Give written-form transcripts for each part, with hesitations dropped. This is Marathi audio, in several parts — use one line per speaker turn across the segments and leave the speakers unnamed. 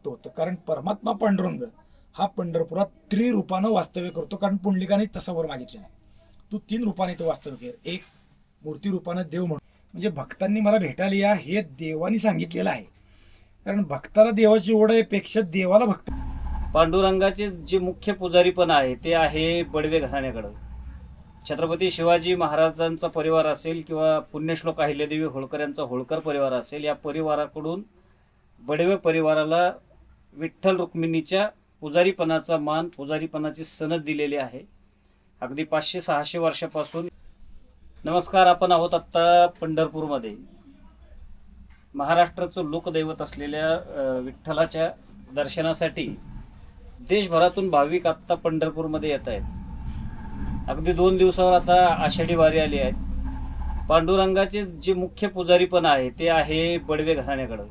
भक्त होतं, कारण परमात्मा पांडुरंग हा पंढरपुरात त्रिरूपानं वास्तव्य करतो, कारण पुंडलिकाने तसा वर मागितलेला आहे. तू 3 रूपाने तो वास्तव्य कर. एक मूर्ती रूपानं देव म्हणून, म्हणजे भक्तांनी मला भेटायला या हे देवानी सांगितलेलं आहे. कारण भक्ताला देवाची ओढ आहे पेक्षा देवाला भक्त.
पांडुरंगाचे जे मुख्य पुजारी पण आहे ते आहे बडवे घराण्याकडं. छत्रपती शिवाजी महाराजांचा परिवार असेल किंवा पुण्यश्लोक अहिल्यादेवी होळकर यांचा होळकर परिवार असेल, या परिवाराकडून बडवे परिवाराला विठ्ठल रुक्मिणीच्या पुजारीपणाचा मान, पुजारीपणाची सनद दिलेली आहे. अगदी 500-600 वर्षापासून. नमस्कार, आपण आहोत आत्ता पंढरपूरमध्ये. महाराष्ट्राचं लोकदैवत असलेल्या विठ्ठलाच्या दर्शनासाठी देशभरातून भाविक आत्ता पंढरपूरमध्ये येत आहेत. अगदी 2 दिवसावर आता आषाढी वारी आली आहे. पांडुरंगाचे जे मुख्य पुजारी पण आहे ते आहे बडवे घराण्याकडं.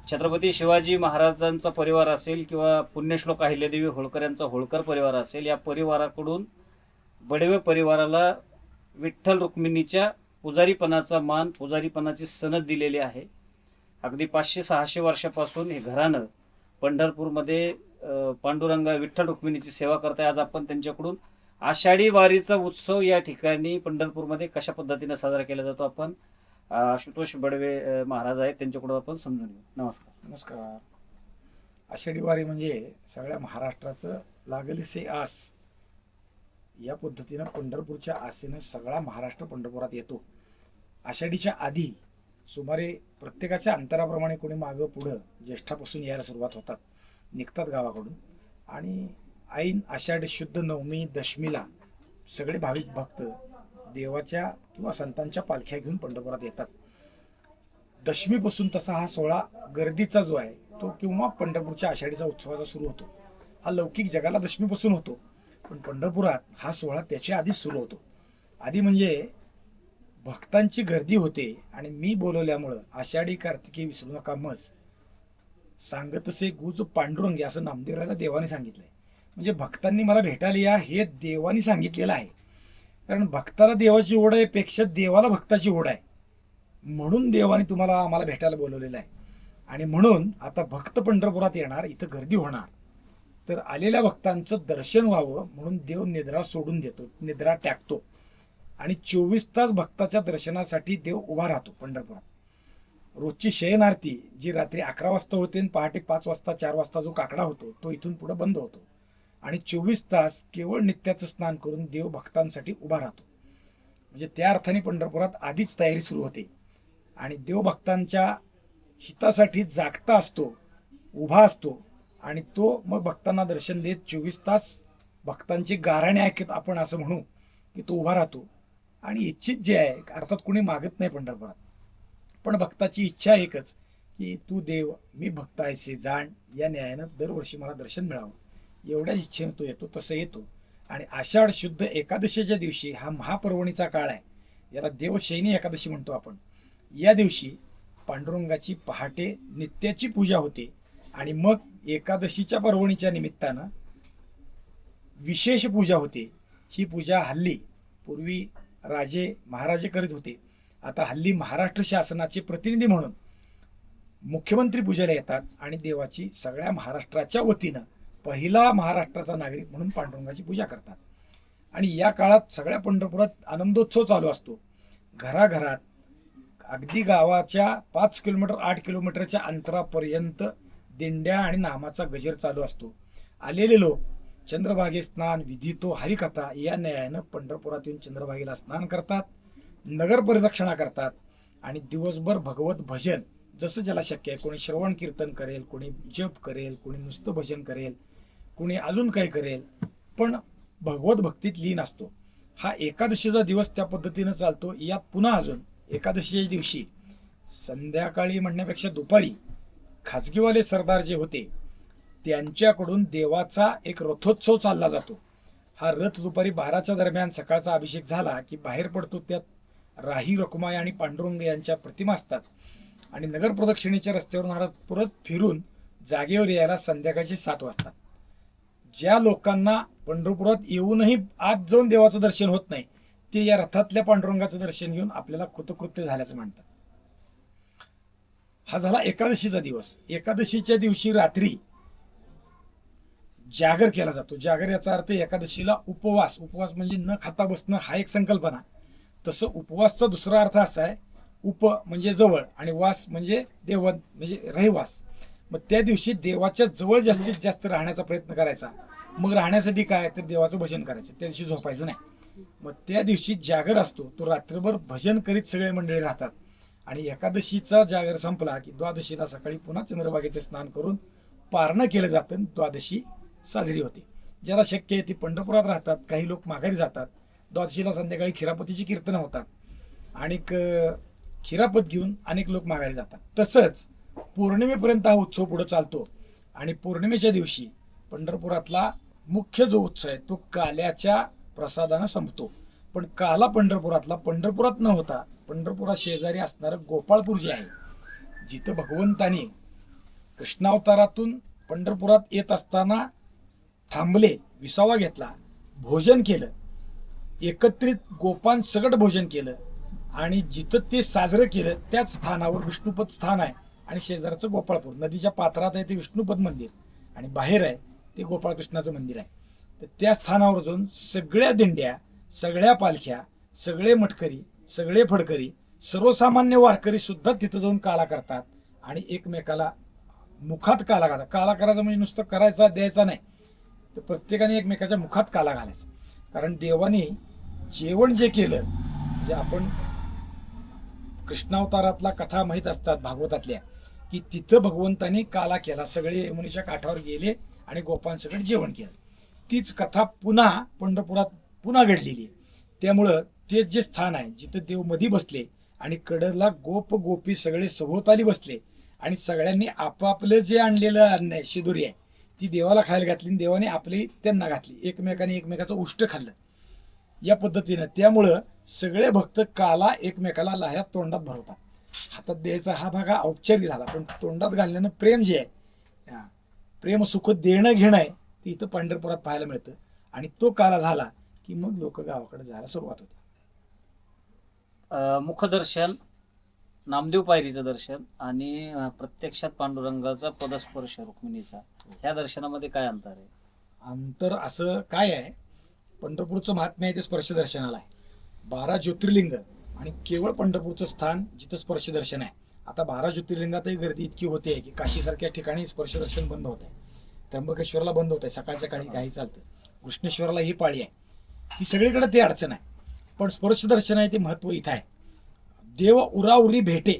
छत्रपती शिवाजी महाराजांचा परिवार असेल किंवा पुण्यश्लोक अहिल्यादेवी होळकर यांचा होळकर परिवार असेल, या परिवाराकडून बडवे परिवाराला विठ्ठल रुक्मिणीच्या पुजारीपणाचा मान, पुजारीपणाची सनद दिलेली आहे. अगदी 500-600 वर्षापासून हे घराणं पंढरपूरमध्ये पांडुरंगा विठ्ठल रुक्मिणीची सेवा करताय. आज आपण त्यांच्याकडून आषाढी वारीचा उत्सव या ठिकाणी पंढरपूरमध्ये कशा पद्धतीने साजरा केला जातो आपण आशुतोष बडवे महाराज आहेत, त्यांच्याकडून आपण समजून घेऊ. नमस्कार.
नमस्कार. आषाढी वारी म्हणजे सगळ्या महाराष्ट्राचं लागलीसे आस, या पद्धतीनं पंढरपूरच्या आसेनं सगळा महाराष्ट्र पंढरपुरात येतो. आषाढीच्या आधी सुमारे प्रत्येकाच्या अंतराप्रमाणे कोणी मागं पुढं ज्येष्ठापासून यायला सुरुवात होतात, निघतात गावाकडून. आणि ऐन आषाढ शुद्ध नवमी दशमीला सगळे भाविक भक्त देवाच्या किंवा संतांच्या पालख्या घेऊन पंढरपुरात येतात. दशमीपासून तसा हा सोहळा गर्दीचा जो आहे तो किंवा पंढरपूरच्या आषाढीचा उत्सवाचा सुरू होतो. हा लौकिक जगाला दशमीपासून होतो, पण पंढरपुरात हा सोहळा त्याच्या आधीच सुरू होतो. आधी म्हणजे भक्तांची गर्दी होते आणि मी बोलवल्यामुळं आषाढी कार्तिकी विसरू नका मज सांगतसे गुज पांडुरंगे असं नामदेवाला देवाने सांगितलंय. म्हणजे भक्तांनी मला भेटायला या हे देवानी सांगितलेलं आहे. कारण भक्ताला देवाची ओढ आहे पेक्षा देवाला भक्ताची ओढ आहे, म्हणून देवाने तुम्हाला आम्हाला भेटायला बोलवलेलं आहे. आणि म्हणून आता भक्त पंढरपुरात येणार, इथं गर्दी होणार, तर आलेल्या भक्तांचं दर्शन व्हावं म्हणून देव निद्रा सोडून देतो, निद्रा टाकतो. आणि 24 तास भक्ताच्या दर्शनासाठी देव उभा राहतो पंढरपुरात. रोजची शयन आरती जी रात्री 11 वाजता होते आणि पहाटे 5 वाजता 4 वाजता जो काकडा होतो तो इथून पुढे बंद होतो. आणि 24 तास केवळ नित्याचं स्नान करून देव भक्तांसाठी उभा राहतो. म्हणजे त्या अर्थाने पंढरपुरात आधीच तयारी सुरू होते आणि देव भक्तांच्या हितासाठी जागता असतो, उभा असतो. आणि तो मग भक्तांना दर्शन देत 24 तास भक्तांची गाऱ्हाणे ऐकत आपण असं म्हणू की तो उभा राहतो. आणि इच्छित जे आहे, अर्थात कुणी मागत नाही पंढरपुरात, पण भक्ताची इच्छा एकच की तू देव मी भक्त आहेसे जाण, या न्यायानं दरवर्षी मला दर्शन मिळावं, एवढ्याच इच्छेनं तो येतो. तसं येतो. आणि आषाढ शुद्ध एकादशीच्या दिवशी हा महापर्वणीचा काळ आहे, याला देवशयनी एकादशी म्हणतो आपण. या दिवशी पांडुरंगाची पहाटे नित्याची पूजा होते आणि मग एकादशीच्या पर्वणीच्या निमित्तानं विशेष पूजा होते. ही पूजा हल्ली पूर्वी राजे महाराजे करीत होते, आता हल्ली महाराष्ट्र शासनाचे प्रतिनिधी म्हणून मुख्यमंत्री पूजेला येतात आणि देवाची सगळ्या महाराष्ट्राच्या वतीनं पहिला महाराष्ट्राचा नागरिक म्हणून पांडुरंगाची पूजा करतात. आणि या काळात सगळ्या पंढरपुरात आनंदोत्सव चालू असतो. घराघरात अगदी गावाच्या 5 किलोमीटर 8 किलोमीटरच्या अंतरापर्यंत दिंड्या आणि नामाचा गजर चालू असतो. आलेले लोक चंद्रभागे स्नान विधी तो हरिकथा या न्यायानं पंढरपुरात येऊन चंद्रभागेला स्नान करतात, नगर परिरक्षणा करतात आणि दिवसभर भगवत भजन जसं ज्याला शक्य आहे, कोणी श्रवण कीर्तन करेल, कोणी जप करेल, कोणी नुसतं भजन करेल, कोणी अजून काही करेल, पण भगवत भक्तीत लीन असतो. हा एकादशीचा दिवस त्या पद्धतीनं चालतो. यात पुन्हा अजून एकादशीच्या दिवशी संध्याकाळी म्हणण्यापेक्षा दुपारी खाजगीवाले सरदार जे होते त्यांच्याकडून देवाचा एक रथोत्सव चालला जातो. हा रथ दुपारी 12च्या दरम्यान सकाळचा अभिषेक झाला की बाहेर पडतो. त्यात राही रखुमाई आणि पांडुरंग यांच्या प्रतिमा असतात आणि नगर प्रदक्षिणेच्या रस्त्यावरून हा रथ परत फिरून जागेवर यायला संध्याकाळचे 7 वाजतात. ज्या लोकांना पंढरपुरात येऊनही आज जाऊन देवाचं दर्शन होत नाही ते या रथातल्या पांडुरंगाचं दर्शन घेऊन आपल्याला कृतकृत्य झाल्याचं म्हणतात. हा झाला एकादशीचा दिवस. एकादशीच्या दिवशी रात्री जागर केला जातो. जागर याचा अर्थ एकादशीला उपवास. उपवास म्हणजे न खाता बसणं हा एक संकल्पना. तसं उपवासचा दुसरा अर्थ असा आहे, उप म्हणजे जवळ आणि वास म्हणजे देव म्हणजे रहिवास. मग त्या दिवशी देवाच्या जवळ जास्तीत जास्त राहण्याचा प्रयत्न करायचा. मग राहण्यासाठी काय तर देवाचं भजन करायचं, त्या दिवशी झोपायचं नाही. मग त्या दिवशी जागर असतो, तो रात्रभर भजन करीत सगळे मंडळी राहतात. आणि एकादशीचा जागर संपला की द्वादशीला सकाळी पुन्हा चंद्रभागेचे स्नान करून पारणं केलं जातं. द्वादशी साजरी होते. ज्याला शक्य आहे ती पंढरपुरात राहतात, काही लोक माघारी जातात. द्वादशीला संध्याकाळी खिरापतीची कीर्तनं होतात आणि खिरापत घेऊन अनेक लोक माघारी जातात. तसंच पौर्णिमेपर्यंत हा उत्सव पुढे चालतो आणि पौर्णिमेच्या दिवशी पंढरपुरातला मुख्य जो उत्सव आहे तो काल्याच्या प्रसादानं संपतो. पण काला पंढरपुरातला पंढरपुरात न होता पंढरपुरात शेजारी असणारं गोपाळपूर जे आहे, जिथं भगवंताने कृष्णावतारातून पंढरपुरात येत असताना थांबले, विसावा घेतला, भोजन केलं, एकत्रित गोपांसकट भोजन केलं आणि जिथं ते साजरं केलं त्याच स्थानावर विष्णुपद स्थान आहे आणि शेजारचं गोपाळपूर. नदीच्या पात्रात आहे ते विष्णुपद मंदिर आणि बाहेर आहे ते गोपाळकृष्णाचं मंदिर आहे. तर त्या स्थानावर जाऊन सगळ्या दिंड्या, सगळ्या पालख्या, सगळे मटकरी, सगळे फडकरी, सर्वसामान्य वारकरी सुद्धा तिथं जाऊन काला करतात आणि एकमेकाला मुखात काला घाला. काला करायचा म्हणजे नुसतं करायचा द्यायचा नाही, तर प्रत्येकाने एकमेकाच्या मुखात काला घालायचा. कारण देवाने जेवण जे केलं, म्हणजे आपण कृष्णावतारातला कथा माहीत असतात भागवतातल्या, की तिथं भगवंताने काला केला, सगळे यमुनेच्या काठावर गेले आणि गोपांसकट जेवण केलं. तीच कथा पुन्हा पंढरपुरात पुन्हा घडलेली आहे. त्यामुळं ते जे स्थान आहे जिथं देव मधी बसले आणि कडला गोप गोपी सगळे सभोवताली बसले आणि सगळ्यांनी आपापलं जे आणलेलं अन्न आहे, शिदोरी आहे, ती देवाला खायला घातली आणि देवाने आपली त्यांना घातली. एकमेकाने एकमेकाचं उष्ट खाल्लं या पद्धतीनं. त्यामुळं सगळे भक्त काला एकमेकाला लाह्या तोंडात भरवतात. हातात द्यायचा हा भाग हा औपचारिक झाला, पण तोंडात घालण्यानं प्रेम जे आहे, प्रेम सुख देणं घेणं आहे, ते इथं पंढरपुरात पाहायला मिळतं. आणि तो काला झाला की मग लोक गावाकडे जायला सुरुवात होते.
मुखदर्शन, नामदेव पायरीचं दर्शन आणि प्रत्यक्षात पांडुरंगाचा पदस्पर्श रुक्मिणीचा, ह्या दर्शनामध्ये काय अंतर आहे?
अंतर असं काय आहे, पंढरपूरचं महात्म्य आहे ते स्पर्श दर्शनाला आहे. 12 ज्योतिर्लिंग आणि केवळ पंढरपूरचं स्थान जिथं स्पर्श दर्शन आहे. आता 12 ज्योतिर्लिंगातही गर्दी इतकी होते की काशीसारख्या ठिकाणी स्पर्श दर्शन बंद होत आहे. त्र्यंबकेश्वरला बंद होत आहे, सकाळच्या काळी काही चालतं. कृष्णेश्वरला ही पाळी आहे. ही सगळीकडे ते अडचण आहे, पण स्पर्श दर्शन आहे ते महत्व इथं आहे. देव उराउरी भेटे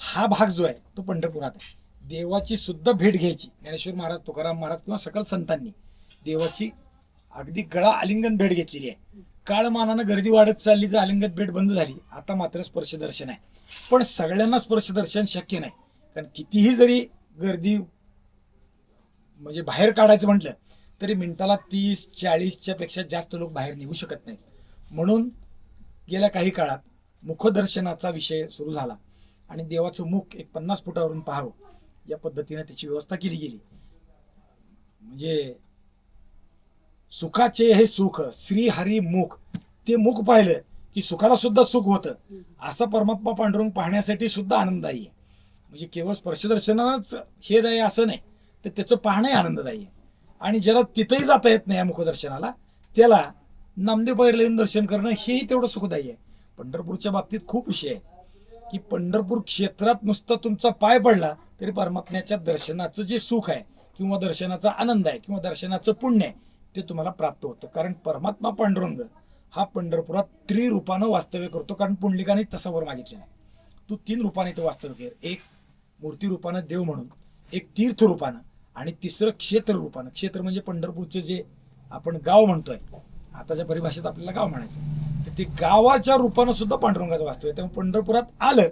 हा भाग जो आहे तो पंढरपुरात आहे. देवाची सुद्धा भेट घ्यायची. ज्ञानेश्वर महाराज, तुकाराम महाराज किंवा सकल संतांनी देवाची अगदी गळा आलिंगन भेट घेतलेली आहे. काळमानानं गर्दी वाढत चालली तर आलिंगन भेट बंद झाली. आता मात्र स्पर्श दर्शन आहे. पण सगळ्यांना स्पर्श दर्शन शक्य नाही, कारण कितीही जरी गर्दी म्हणजे बाहेर काढायचं म्हटलं तरी मिनिटाला 30-40च्या पेक्षा जास्त लोक बाहेर निघू शकत नाहीत. म्हणून गेल्या काही काळात मुखदर्शनाचा विषय सुरू झाला आणि देवाचं मुख एक 50 फुटावरून पाहावं या पद्धतीने त्याची व्यवस्था केली गेली. म्हणजे सुखाचे हे सुख श्री हरी मुख, ते मुख पाहिलं की सुखाला सुद्धा सुख होतं. असा परमात्मा पांडुरंग पाहण्यासाठी सुद्धा आनंददायी आहे. म्हणजे केवळ स्पर्शदर्शनाच हे दायी असं नाही, तर त्याचं पाहणंही आनंददायी आहे. आणि ज्याला तिथंही जाता येत नाही या मुखदर्शनाला, त्याला नामदेव पायरीला येऊन दर्शन करणं हेही तेवढं सुखदायी आहे. पंढरपूरच्या बाबतीत खूप विषय आहे की पंढरपूर क्षेत्रात नुसता तुमचा पाय पडला तरी परमात्म्याच्या दर्शनाचं जे सुख आहे किंवा दर्शनाचा आनंद आहे किंवा दर्शनाचं पुण्य आहे ते तुम्हाला प्राप्त होतं. कारण परमात्मा पांडुरंग हा पंढरपुरात त्रिरूपानं वास्तव्य करतो. कारण पुंडलिकाने तसा वर मागितलेला आहे, तू 3 रूपाने इथं वास्तव्य कर. एक मूर्ती रूपानं देव म्हणून, एक तीर्थ रूपानं आणि तिसरं क्षेत्र रूपानं. क्षेत्र म्हणजे पंढरपूरचं जे आपण गाव म्हणतोय, आताच्या परिभाषेत आपल्याला गाव म्हणायचं, तर ते गावाच्या रूपानं सुद्धा पांडुरंगाचं वास्तव्य आहे. त्यामुळे पंढरपुरात आलं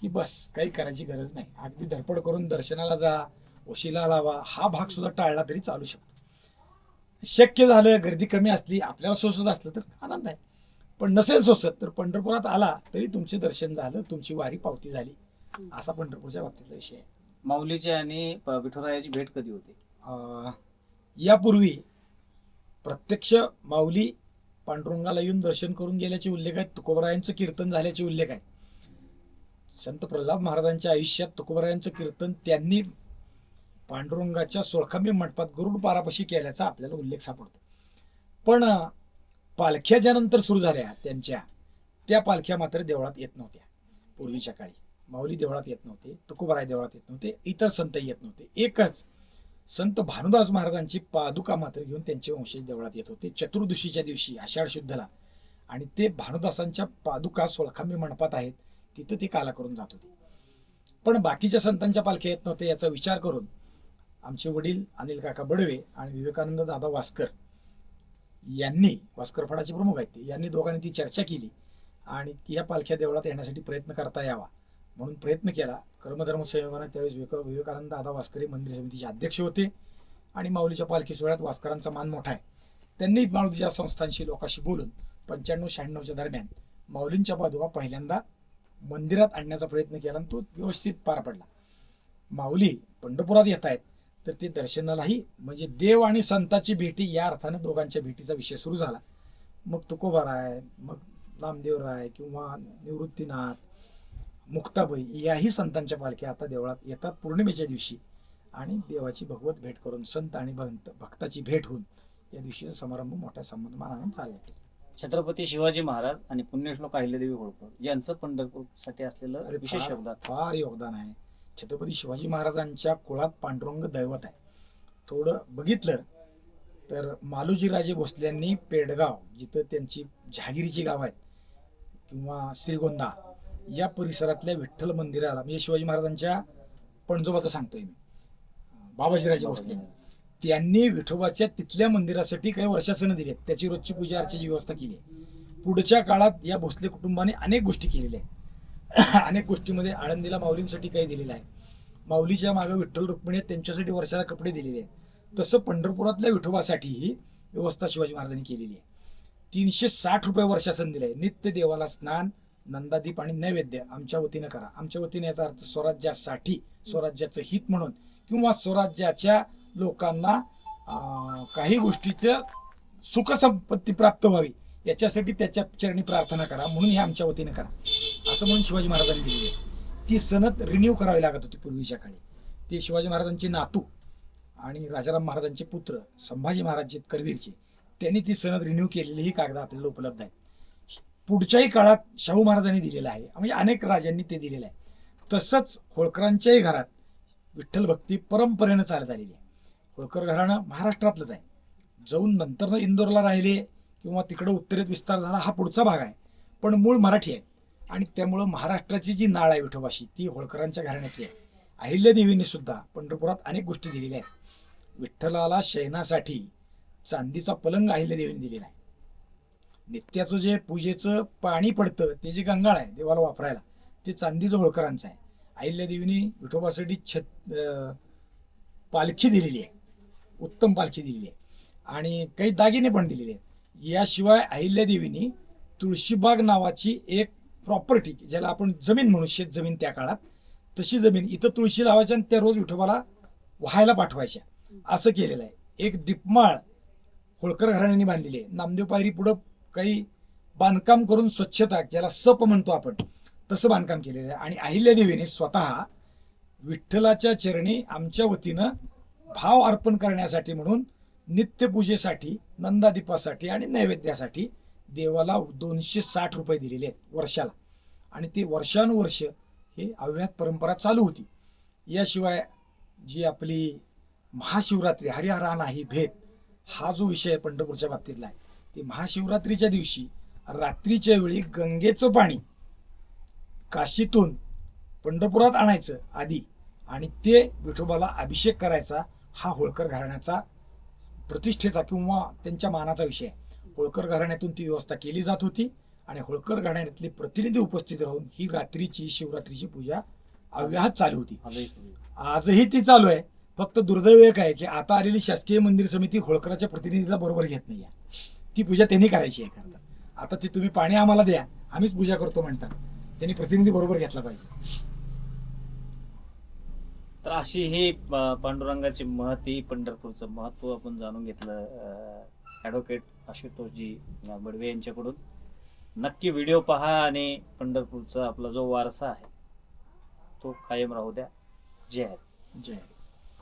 की बस काही करायची गरज नाही. अगदी धडपड करून दर्शनाला जा, वशिला लावा हा भाग सुद्धा टाळला तरी चालू शकतो. शक्य झालं, गर्दी कमी असली, आपल्याला सोसत असलं तर आनंद आहे. पण नसेल सोसत तर पंढरपुरात आला तरी तुमचे दर्शन झालं, तुमची वारी पावती झाली. असा पंढरपूरच्या बाबतीतला विषय आहे.
माऊलीची आणि विठुरायाची भेट कधी होते?
यापूर्वी प्रत्यक्ष माऊली पांडुरंगाला येऊन दर्शन करून गेल्याचे उल्लेख आहेत. तुकोबरायांचं कीर्तन झाल्याचे उल्लेख आहेत. संत प्रल्हाद महाराजांच्या आयुष्यात तुकोबारायांचं कीर्तन त्यांनी पांडुरंगाच्या सोळखांबी मंडपात गरुड पारापाशी केल्याचा आपल्याला उल्लेख सापडतो. पण पालख्या ज्यानंतर सुरू झाल्या त्यांच्या, त्या पालख्या मात्र देवळात येत नव्हत्या. पूर्वीच्या काळी माऊली देवळात येत नव्हते, तुकोबाराय देवळात येत नव्हते, इतर संतही येत नव्हते. एकच संत भानुदास महाराजांची पादुका मात्र घेऊन त्यांचे वंशज देवळात येत होते चतुर्दशीच्या दिवशी आषाढ शुद्धला. आणि ते भानुदासांच्या पादुका सोळखांबी मंडपात आहेत, तिथं ते काला करून जात होते. पण बाकीच्या संतांच्या पालख्या येत नव्हते याचा विचार करून आमचे वडील अनिल काका बडवे आणि विवेकानंद दादा वास्कर यांनी, वास्कर फडाचे प्रमुख आहेत ते, यांनी दोघांनी ती चर्चा केली आणि या पालख्या देवळात येण्यासाठी प्रयत्न करता यावा म्हणून प्रयत्न केला. कर्मधर्म संयोगाने त्यावेळेस विवेकानंद दादा वास्करे मंदिर समितीचे अध्यक्ष होते आणि माऊलीच्या पालखी सोहळ्यात वास्करांचा मान मोठा आहे. त्यांनी माऊलीच्या संस्थांशी लोकांशी बोलून 95-96 दरम्यान माऊलींच्या पादुका पहिल्यांदा मंदिरात आणण्याचा प्रयत्न केला आणि तो व्यवस्थित पार पडला. माऊली पंढरपुरात येत आहेत तर ते दर्शनालाही, म्हणजे देव आणि संताची भेटी या अर्थानं दोघांच्या भेटीचा विषय सुरू झाला. मग तुकोबाराय, मग नामदेवराय किंवा निवृत्तीनाथ, मुक्ताबाई याही संतांच्या पालख्या आता देवळात येतात पौर्णिमेच्या दिवशी आणि देवाची भगवत भेट करून संत आणि भक्ताची भेट होऊन या दिवशीचा समारंभ मोठ्या सन्मानाने चालला.
छत्रपती शिवाजी महाराज आणि पुण्यश्लोक अहिल्यादेवी होळकर यांचं पंढरपूरसाठी असलेलं विशेष योगदान.
फार योगदान आहे. छत्रपती शिवाजी महाराजांच्या कुळात पांडुरंग दैवत आहे. थोडं बघितलं तर मालोजीराजे भोसल्यांनी पेडगाव, जिथं त्यांची जहागिरीची गाव आहेत, किंवा श्रीगोंदा या परिसरातल्या विठ्ठल मंदिराला, म्हणजे शिवाजी महाराजांच्या पणजोबाचं सांगतोय मी, बाबाजीराजे भोसले, त्यांनी विठोबाच्या तिथल्या मंदिरासाठी काही वर्षासनं दिली आहेत. त्याची रोजची पूजा अर्चेची व्यवस्था केली आहे. पुढच्या काळात या भोसले कुटुंबाने अनेक गोष्टी केलेल्या आहेत. अनेक गोष्टीमध्ये आळंदीला माऊलींसाठी काही दिलेलं आहे. माऊलीच्या मागे विठ्ठल रुक्मिणी त्यांच्यासाठी वर्षाला कपडे दिलेले आहेत. तसं पंढरपुरातल्या विठोबासाठीही व्यवस्था शिवाजी महाराजांनी केलेली आहे. 360 रुपये वर्षासन दिले. नित्य देवाला स्नान, नंदादीप आणि नैवेद्य आमच्या वतीनं करा. आमच्या वतीने याचा अर्थ स्वराज्यासाठी, स्वराज्याचं हित म्हणून, किंवा स्वराज्याच्या लोकांना काही गोष्टीचं सुखसंपत्ती प्राप्त व्हावी याच्यासाठी त्याच्या चरणी प्रार्थना करा म्हणून हे आमच्या वतीनं करा असं म्हणून शिवाजी महाराजांनी दिलेली आहे. ती सनद रिन्यू करावी लागत होती पूर्वीच्या काळी. ते शिवाजी महाराजांचे नातू आणि राजाराम महाराजांचे पुत्र संभाजी महाराज करवीरचे, त्यांनी ती सनद रिन्यू केलेली ही कागद आपल्याला उपलब्ध आहेत. पुढच्याही काळात शाहू महाराजांनी दिलेलं आहे, म्हणजे अनेक राजांनी ते दिलेलं आहे. तसंच होळकरांच्याही घरात विठ्ठल भक्ती परंपरेनं चालत आलेली आहे. होळकर घराणं महाराष्ट्रातलंच आहे. जाऊन नंतर इंदोरला राहिले किंवा तिकडं उत्तरेत विस्तार झाला हा पुढचा भाग आहे, पण मूळ मराठी आहे. आणि त्यामुळं महाराष्ट्राची जी नाळ आहे विठोबाशी ती होळकरांच्या घराण्यातली आहे. अहिल्यादेवींनी सुद्धा पंढरपुरात अनेक गोष्टी दिलेल्या आहेत. विठ्ठलाला शयनासाठी चांदीचा पलंग अहिल्यादेवींनी दिलेला आहे. नित्याचं जे पूजेचं पाणी पडतं ते जे गंगाळ आहे देवाला वापरायला, ते चांदीचं होळकरांचं आहे. अहिल्यादेवींनी विठोबासाठी पालखी दिलेली आहे, उत्तम पालखी दिलेली आहे आणि काही दागिने पण दिलेले आहेत. याशिवाय अहिल्यादेवींनी तुळशीबाग नावाची एक प्रॉपर्टी, ज्याला आपण जमीन म्हणू, शेत जमीन त्या काळात, तशी जमीन इथं तुळशी लावायच्या आणि त्या रोज विठोबाला व्हायला पाठवायच्या असं केलेलं आहे. एक दीपमाळ होळकर घराण्याने बांधलेली आहे. नामदेव पायरी पुढं काही बांधकाम करून स्वच्छता, ज्याला सप म्हणतो आपण, तसं बांधकाम केलेलं आहे. आणि अहिल्यादेवीने स्वतः विठ्ठलाच्या चरणी आमच्या वतीनं भाव अर्पण करण्यासाठी म्हणून नित्यपूजेसाठी, नंदादीपासाठी आणि नैवेद्यासाठी देवाला 260 रुपये दिलेले आहेत वर्षाला. आणि ते वर्षानुवर्ष हे अव्याहत परंपरा चालू होती. याशिवाय जी आपली महाशिवरात्री, हरिहरा नाही भेद, हा जो विषय पंढरपूरच्या बाबतीतला आहे, ते महाशिवरात्रीच्या दिवशी रात्रीच्या वेळी गंगेचं पाणी काशीतून पंढरपुरात आणायचं आधी आणि ते विठोबाला अभिषेक करायचा, हा होळकर घराण्याचा प्रतिष्ठेचा किंवा त्यांच्या मानाचा विषय आहे. होळकर घराण्यातून ती व्यवस्था केली जात होती आणि होळकर घराण्यातले प्रतिनिधी उपस्थित राहून ही रात्रीची शिवरात्रीची पूजा अव्याहत चालू होती. आजही ती चालू आहे. फक्त दुर्दैव एक आहे की आता आलेली शासकीय मंदिर समिती होळकराच्या प्रतिनिधीला बरोबर घेत नाही आहे. ती पूजा त्यांनी करायची आहे. खरं तर आता ती तुम्ही पाणी आम्हाला द्या, आम्हीच पूजा करतो म्हणतात. त्यांनी प्रतिनिधी बरोबर घेतला पाहिजे.
तर अशी ही पांडुरंगाची महती, पंढरपूरचं महत्व आपण जाणून घेतलं ॲडव्होकेट आशुतोषजी बडवे यांच्याकडून. नक्की व्हिडिओ पहा आणि पंढरपूरचा आपला जो वारसा आहे तो कायम राहू द्या. जय हरी.
जय